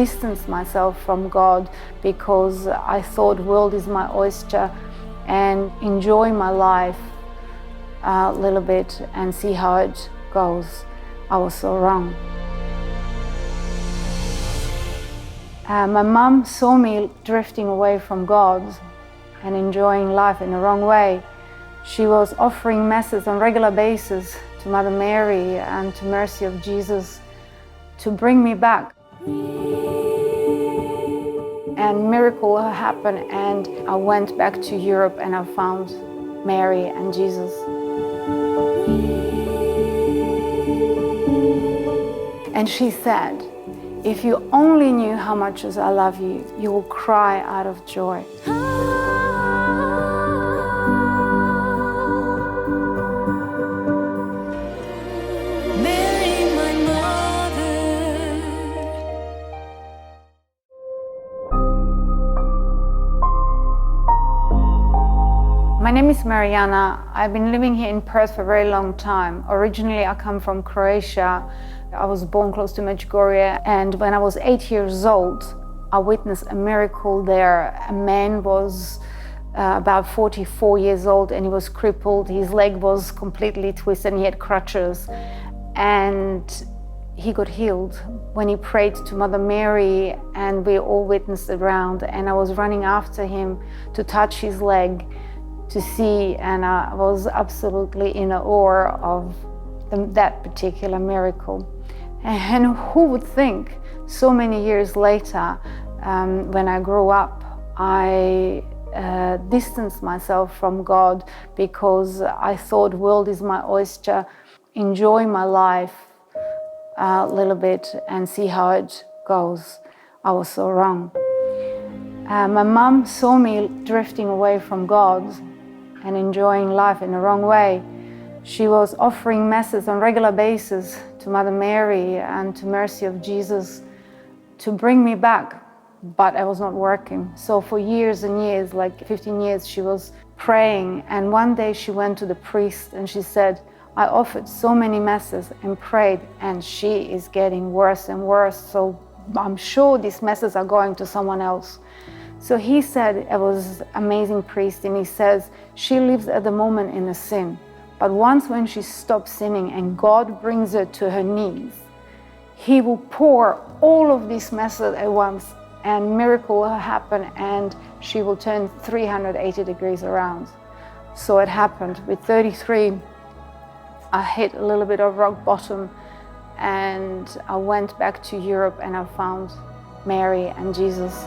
distanced myself from God because I thought world is my oyster and enjoy my life a little bit and see how it goes. I was so wrong. My mom saw me drifting away from God and enjoying life in the wrong way. She was offering masses on a regular basis to Mother Mary and to Mercy of Jesus to bring me back. And miracle happened, and I went back to Europe and I found Mary and Jesus. And she said, if you only knew how much as I love you, you will cry out of joy. Mary, my mother. My name is Marisana. I've been living here in Perth for a very long time. Originally, I come from Croatia. I was born close to Medjugorje, and when I was 8 years old, I witnessed a miracle there. A man was about 44 years old and he was crippled. His leg was completely twisted and he had crutches. And he got healed when he prayed to Mother Mary, and we all witnessed around. And I was running after him to touch his leg, to see, and I was absolutely in awe of that particular miracle. And who would think so many years later, when I grew up, I distanced myself from God because I thought world is my oyster, enjoy my life a little bit and see how it goes. I was so wrong. My mom saw me drifting away from God and enjoying life in the wrong way. She was offering masses on a regular basis to Mother Mary and to Mercy of Jesus to bring me back, but I was not working. So for years and years, like 15 years, she was praying. And one day she went to the priest and she said, I offered so many masses and prayed, and she is getting worse and worse. So I'm sure these masses are going to someone else. So he said, it was an amazing priest, and he says, she lives at the moment in a sin. But once when she stops sinning and God brings her to her knees, He will pour all of these messes at once, and miracle will happen, and she will turn 380 degrees around. So it happened. With 33, I hit a little bit of rock bottom, and I went back to Europe and I found Mary and Jesus.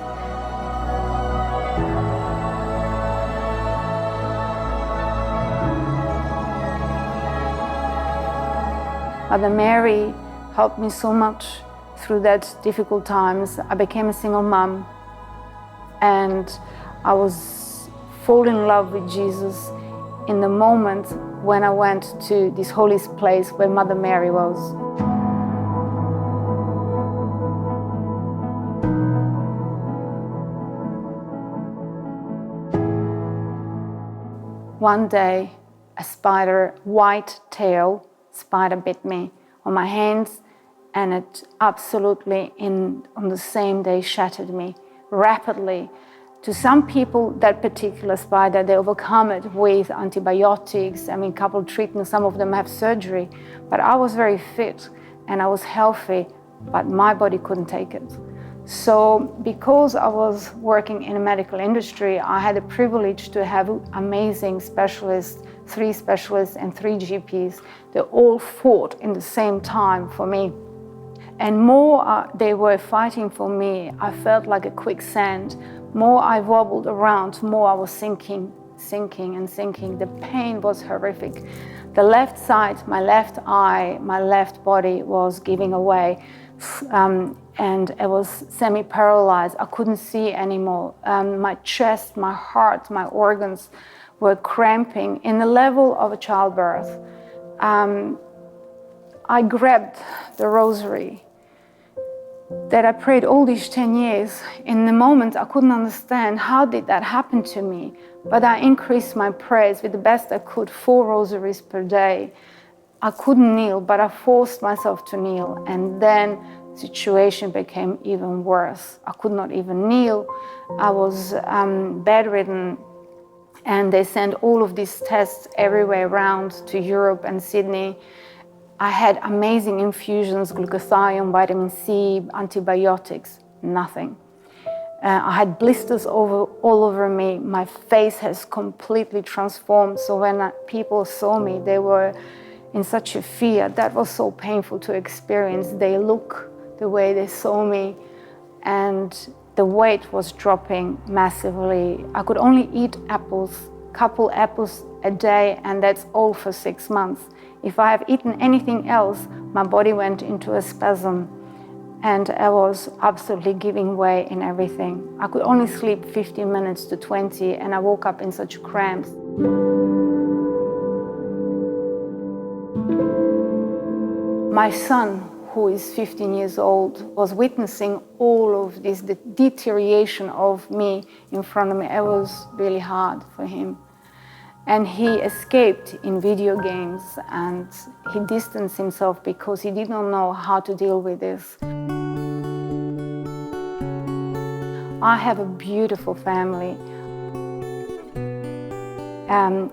Mother Mary helped me so much through that difficult times. I became a single mom, and I was fall in love with Jesus in the moment when I went to this holy place where Mother Mary was. One day, a spider, white tail, spider bit me on my hands, and it absolutely on the same day shattered me rapidly. To some people, that particular spider, they overcome it with antibiotics, a couple of treatments, some of them have surgery. But I was very fit and I was healthy, but my body couldn't take it. So because I was working in the medical industry, I had the privilege to have amazing specialists, 3 specialists and 3 GPs. They all fought in the same time for me. And more they were fighting for me, I felt like a quicksand. More I wobbled around, more I was sinking. The pain was horrific. The left side, my left eye, my left body was giving away. And it was semi-paralyzed. I couldn't see anymore. My chest, my heart, my organs were cramping in the level of a childbirth. I grabbed the Rosary that I prayed all these 10 years. In the moment, I couldn't understand how did that happen to me. But I increased my prayers with the best I could, 4 rosaries per day. I couldn't kneel, but I forced myself to kneel. And then situation became even worse. I could not even kneel. I was bedridden, and they sent all of these tests everywhere around to Europe and Sydney. I had amazing infusions, glutathione, vitamin C, antibiotics, nothing. I had blisters all over me. My face has completely transformed. So when people saw me, they were in such a fear. That was so painful to experience. They look the way they saw me, and the weight was dropping massively. I could only eat apples, couple apples a day, and that's all for 6 months. If I have eaten anything else, my body went into a spasm, and I was absolutely giving way in everything. I could only sleep 15 minutes to 20, and I woke up in such cramps. My son, who is 15 years old, was witnessing all of this, the deterioration of me in front of me. It was really hard for him. And he escaped in video games, and he distanced himself because he did not know how to deal with this. I have a beautiful family.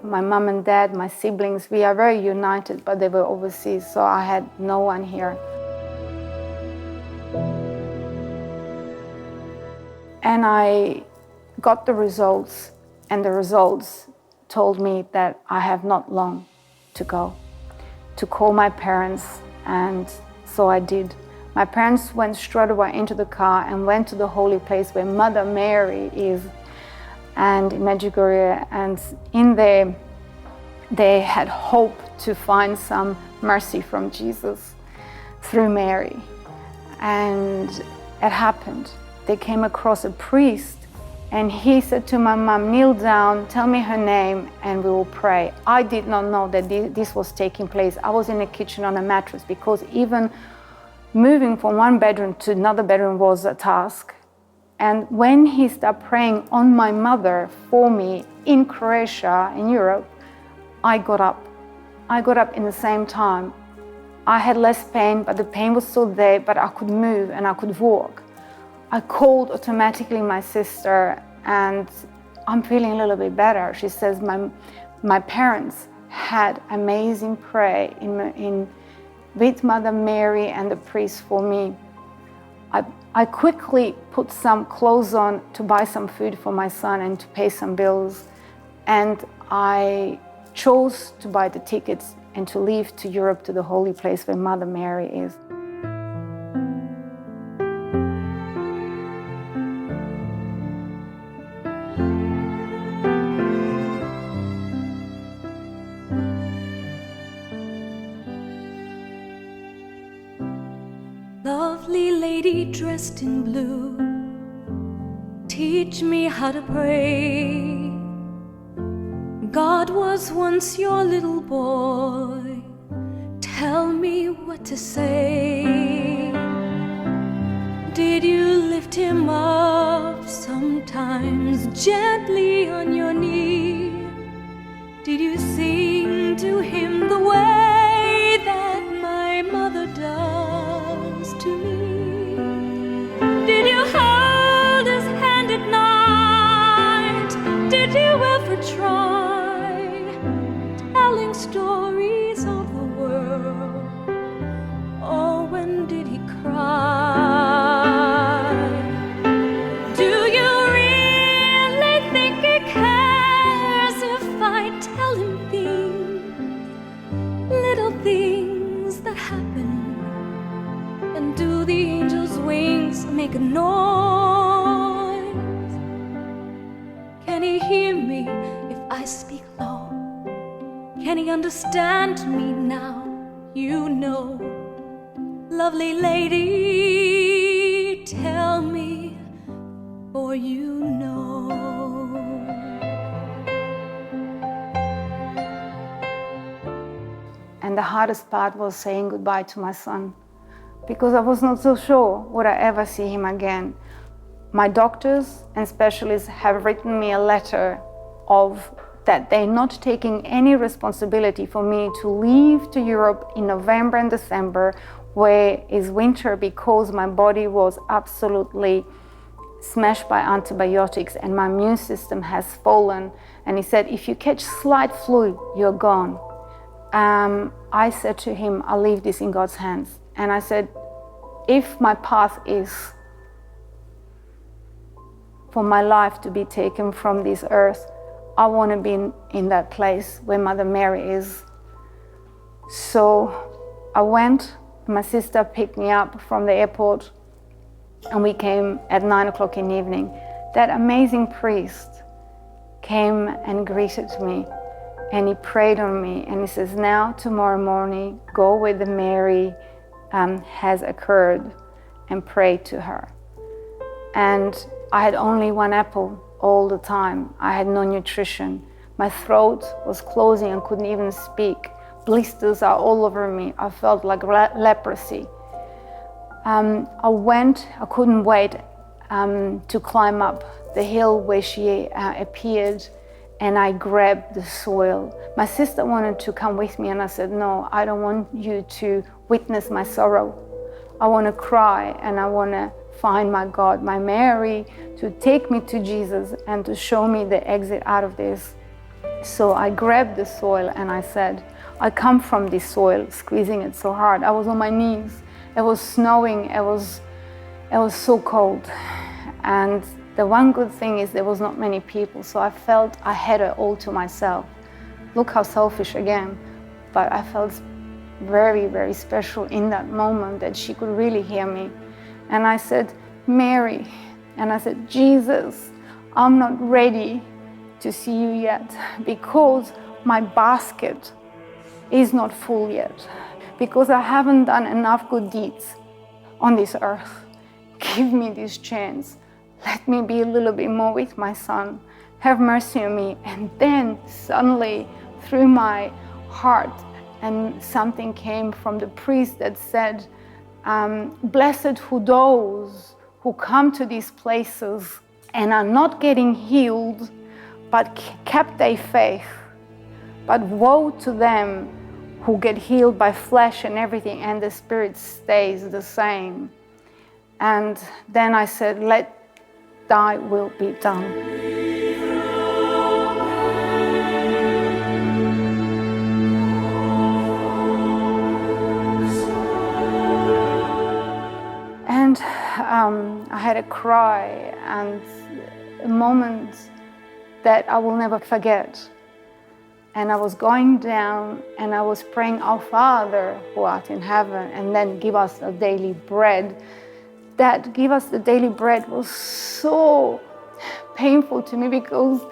My mom and dad, my siblings, we are very united, but they were overseas, so I had no one here. And I got the results, and the results told me that I have not long to go, to call my parents, and so I did. My parents went straight away into the car and went to the holy place where Mother Mary is, and in Medjugorje, and in there they had hope to find some mercy from Jesus through Mary. And it happened. They came across a priest, and he said to my mom, "Kneel down, tell me her name, and we will pray." I did not know that this was taking place. I was in the kitchen on a mattress, because even moving from one bedroom to another bedroom was a task. And when he started praying on my mother for me in Croatia, in Europe, I got up. I got up in the same time. I had less pain, but the pain was still there, but I could move and I could walk. I called automatically my sister, and I'm feeling a little bit better. She says my parents had amazing prayer with Mother Mary and the priest for me. I quickly put some clothes on to buy some food for my son and to pay some bills, and I chose to buy the tickets and to leave to Europe, to the holy place where Mother Mary is. Lovely lady dressed in blue, teach me how to pray. God was once your little boy, tell me what to say. Did you lift him up sometimes gently on your knee? Did you sing to him the way that my mother does to me? Did you hold his hand at night? Did you ever try telling stories of the world? Or when did he cry? Do you really think he cares if I tell him things, little things that happen? And do the angels' wings make a noise? Can he hear me if I speak low? Can he understand me now? You know, lovely lady, tell me, for you know. And the hardest part was saying goodbye to my son, because I was not so sure would I ever see him again. My doctors and specialists have written me a letter of that they're not taking any responsibility for me to leave to Europe in November and December where it's winter because my body was absolutely smashed by antibiotics and my immune system has fallen. And he said, if you catch slight flu, you're gone. I said to him, I'll leave this in God's hands. And I said, if my path is for my life to be taken from this earth, I want to be in that place where Mother Mary is. So I went, my sister picked me up from the airport, and we came at 9 o'clock in the evening. That amazing priest came and greeted me, and he prayed on me, and he says, now tomorrow morning, go where the Mary has occurred and pray to her. And I had only one apple all the time. I had no nutrition. My throat was closing and couldn't even speak. Blisters are all over me. I felt like leprosy. I couldn't wait to climb up the hill where she appeared, and I grabbed the soil. My sister wanted to come with me, and I said, no, I don't want you to witness my sorrow. I want to cry, and I want to find my God, my Mary, to take me to Jesus and to show me the exit out of this. So I grabbed the soil and I said, I come from this soil, squeezing it so hard. I was on my knees. It was snowing. It was so cold. And the one good thing is there was not many people, so I felt I had it all to myself. Look how selfish again, but I felt very, very special in that moment that she could really hear me. And I said, Mary, and I said, Jesus, I'm not ready to see you yet because my basket is not full yet, because I haven't done enough good deeds on this earth. Give me this chance. Let me be a little bit more with my son. Have mercy on me. And then suddenly through my heart, and something came from the priest that said, blessed who those who come to these places and are not getting healed, but kept their faith. But woe to them who get healed by flesh and everything, and the spirit stays the same. And then I said, let thy will be done. And I had a cry and a moment that I will never forget. And I was going down and I was praying, Our Father who art in heaven, and then give us our daily bread. That give us the daily bread was so painful to me because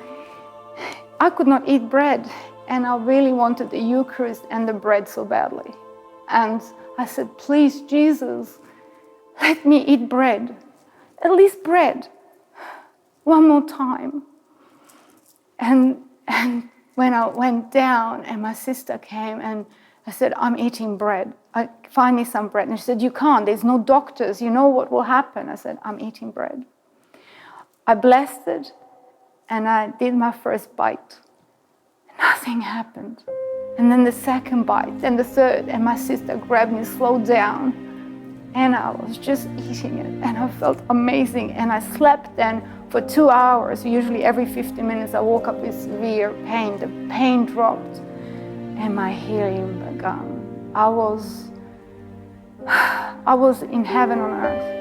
I could not eat bread, and I really wanted the Eucharist and the bread so badly. And I said, please, Jesus, let me eat bread, at least bread, one more time. And when I went down and my sister came and I said, I'm eating bread. Find me some bread. And she said, you can't, there's no doctors, you know what will happen. I said, I'm eating bread. I blessed it and I did my first bite. Nothing happened. And then the second bite, then the third, and my sister grabbed me, slowed down. And I was just eating it, and I felt amazing. And I slept then for 2 hours. Usually every 50 minutes I woke up with severe pain. The pain dropped, and my healing began. I was in heaven on earth.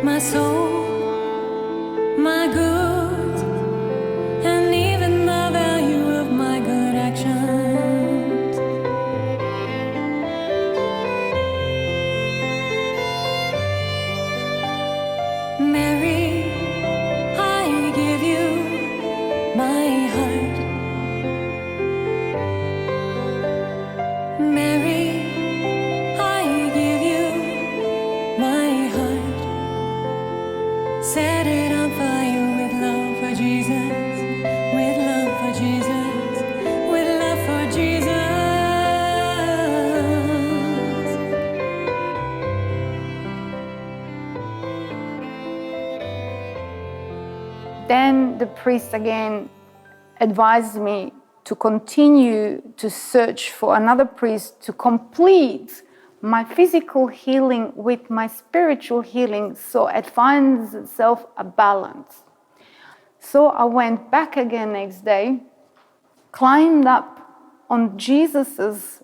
My soul, my goods, and even the value of my good actions. Mary, I give you my heart. Then the priest again advised me to continue to search for another priest to complete my physical healing with my spiritual healing, so it finds itself a balance. So I went back again next day, climbed up on Jesus's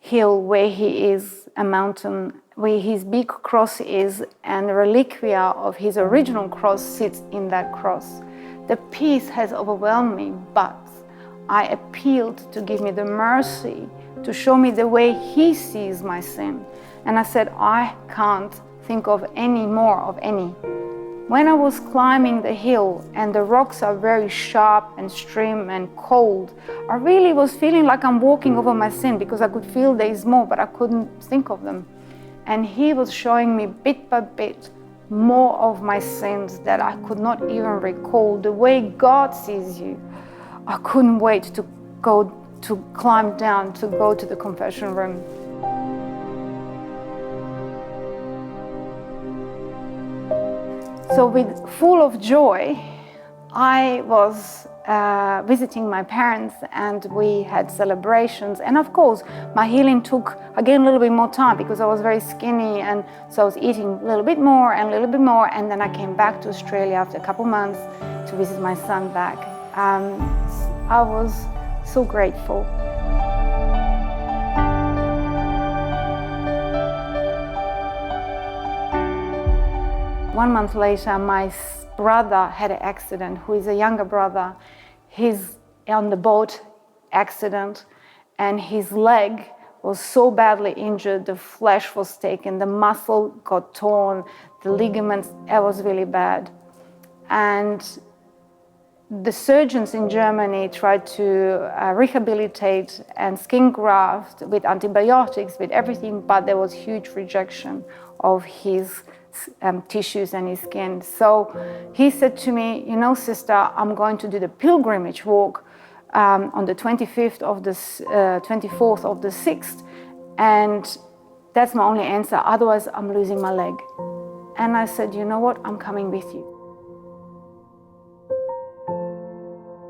hill where he is, a mountain where his big cross is, and the reliquia of his original cross sits in that cross. The peace has overwhelmed me, but I appealed to give me the mercy, to show me the way he sees my sin. And I said, I can't think of any more of any. When I was climbing the hill and the rocks are very sharp and extreme and cold, I really was feeling like I'm walking over my sin, because I could feel there is more, but I couldn't think of them. And he was showing me bit by bit more of my sins that I could not even recall. The way God sees you, I couldn't wait to climb down, to go to the confession room. So full of joy, I was visiting my parents, and we had celebrations. And of course, my healing took, again, a little bit more time, because I was very skinny, and so I was eating a little bit more and a little bit more. And then I came back to Australia after a couple months to visit my son back. I was so grateful. One month later, my brother had an accident, who is a younger brother. He's on the boat accident, and his leg was so badly injured, the flesh was taken, the muscle got torn, the ligaments, it was really bad. And the surgeons in Germany tried to rehabilitate and skin graft with antibiotics, with everything, but there was huge rejection of his tissues and his skin. So he said to me, you know, sister, I'm going to do the pilgrimage walk on the 24th of the 6th, and that's my only answer. Otherwise, I'm losing my leg. And I said, you know what? I'm coming with you.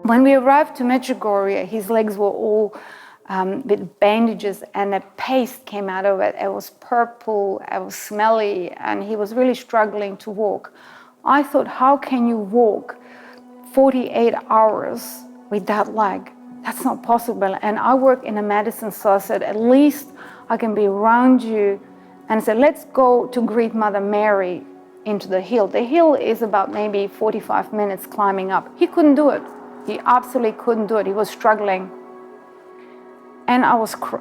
When we arrived to Medjugorje, his legs were all with bandages, and a paste came out of it. It was purple, it was smelly, and he was really struggling to walk. I thought, how can you walk 48 hours with that leg? That's not possible. And I work in a medicine, so I said, at least I can be around you. And I said, let's go to greet Mother Mary into the hill. The hill is about maybe 45 minutes climbing up. He couldn't do it. He absolutely couldn't do it. He was struggling. And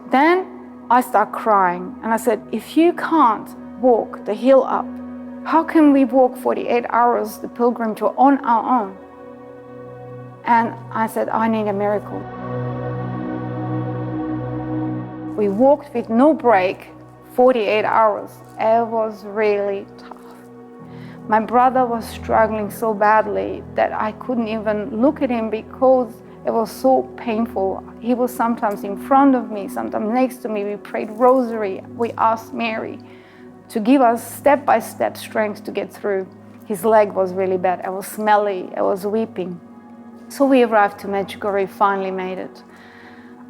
then I started crying. And I said, if you can't walk the hill up, how can we walk 48 hours the pilgrimage on our own? And I said, I need a miracle. We walked with no break 48 hours. It was really tough. My brother was struggling so badly that I couldn't even look at him because it was so painful. He was sometimes in front of me, sometimes next to me. We prayed Rosary. We asked Mary to give us step-by-step strength to get through. His leg was really bad. It was smelly. It was weeping. So we arrived to Medjugorje, finally made it.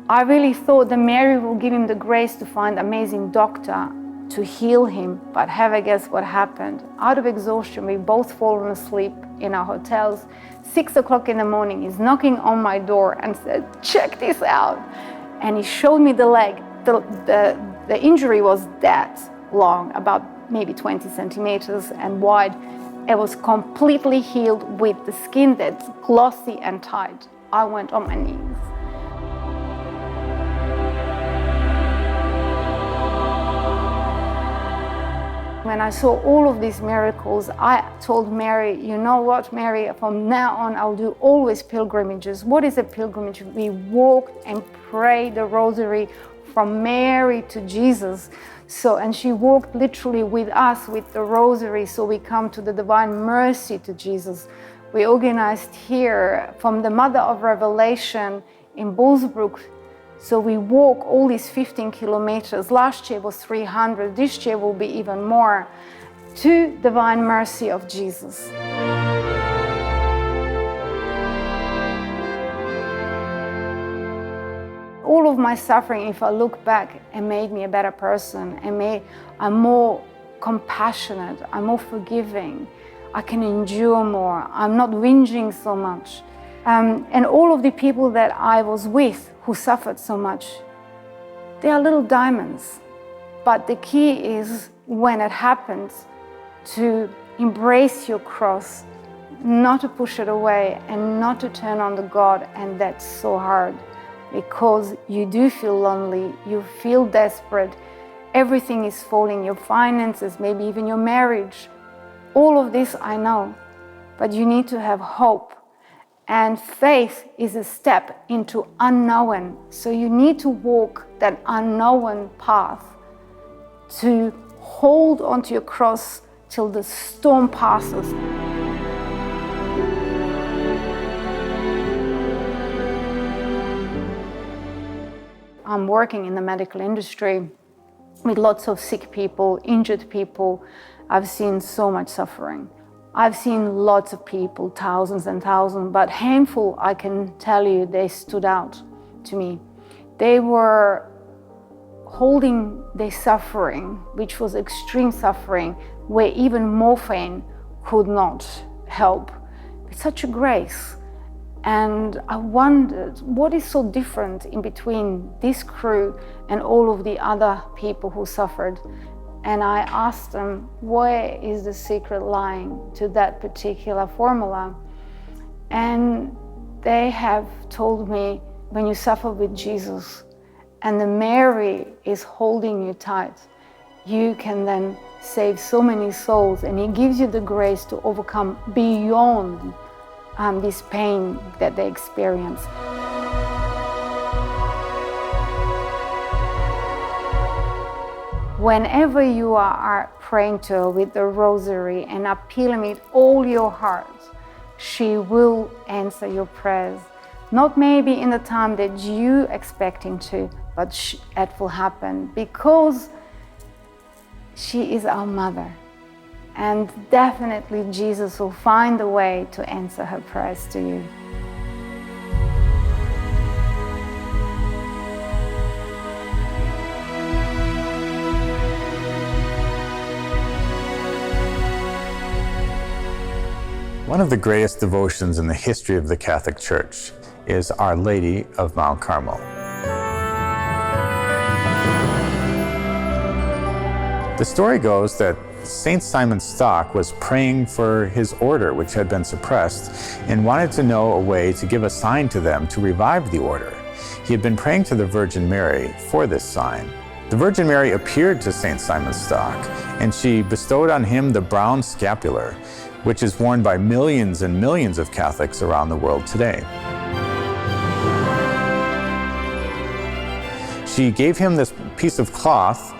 I really thought that Mary will give him the grace to find an amazing doctor to heal him, but have a guess what happened. Out of exhaustion, we both fallen asleep in our hotels. 6 o'clock in the morning, he's knocking on my door and said, check this out. And he showed me the leg. The injury was that long, about maybe 20 centimeters and wide. It was completely healed with the skin that's glossy and tight. I went on my knees. When I saw all of these miracles, I told Mary, you know what, Mary, from now on, I'll do always pilgrimages. What is a pilgrimage? We walked and prayed the Rosary from Mary to Jesus. And she walked literally with us with the Rosary, so we come to the Divine Mercy to Jesus. We organized here from the Mother of Revelation in Bullsbrook. So we walk all these 15 kilometers. Last year was 300. This year will be even more, to Divine Mercy of Jesus. all of my suffering, if I look back, it made me a better person. I'm more compassionate, I'm more forgiving, I can endure more, I'm not whinging so much. And all of the people that I was with who suffered so much, they are little diamonds. But the key is, when it happens, to embrace your cross, not to push it away and not to turn on the God. And that's so hard, because you do feel lonely, you feel desperate, everything is falling, your finances, maybe even your marriage. All of this I know, but you need to have hope. And faith is a step into unknown. So you need to walk that unknown path, to hold onto your cross till the storm passes. I'm working in the medical industry with lots of sick people, injured people. I've seen so much suffering. I've seen lots of people, thousands and thousands, but handful, I can tell you, they stood out to me. They were holding their suffering, which was extreme suffering, where even morphine could not help, with such a grace. And I wondered, what is so different in between this crew and all of the other people who suffered? And I asked them, where is the secret lying to that particular formula? And they have told me, when you suffer with Jesus and the Mary is holding you tight, you can then save so many souls, and He gives you the grace to overcome beyond this pain that they experience. Whenever you are praying to her with the Rosary and appealing with all your heart, she will answer your prayers. Not maybe in the time that you expecting to, but it will happen, because she is our mother. And definitely Jesus will find a way to answer her prayers to you. One of the greatest devotions in the history of the Catholic Church is Our Lady of Mount Carmel. The story goes that Saint Simon Stock was praying for his order, which had been suppressed, and wanted to know a way to give a sign to them to revive the order. He had been praying to the Virgin Mary for this sign. The Virgin Mary appeared to Saint Simon Stock, and she bestowed on him the brown scapular, which is worn by millions and millions of Catholics around the world today. She gave him this piece of cloth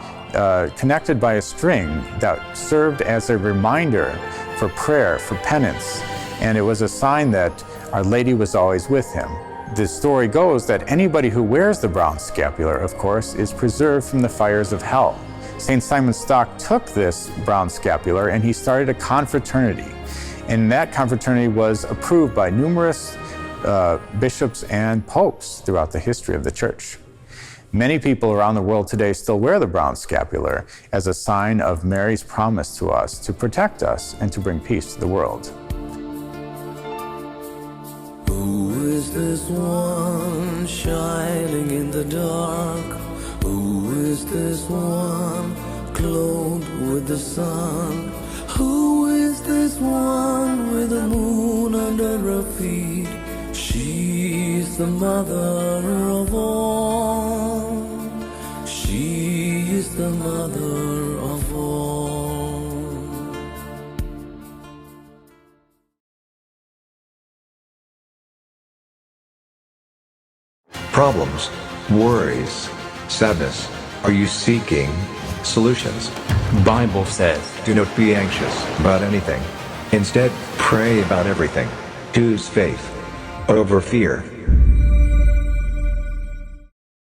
connected by a string that served as a reminder for prayer, for penance, and it was a sign that Our Lady was always with him. The story goes that anybody who wears the brown scapular, of course, is preserved from the fires of hell. St. Simon Stock took this brown scapular and he started a confraternity. And that confraternity was approved by numerous bishops and popes throughout the history of the Church. Many people around the world today still wear the brown scapular as a sign of Mary's promise to us to protect us and to bring peace to the world. Who is this one shining in the dark? Who is this one clothed with the sun? Who is this one with the moon under her feet? She's the mother of all. She is the mother of all. Problems, worries, sadness. Are you seeking solutions? Bible says, Do not be anxious about anything. Instead, pray about everything. Choose faith over fear.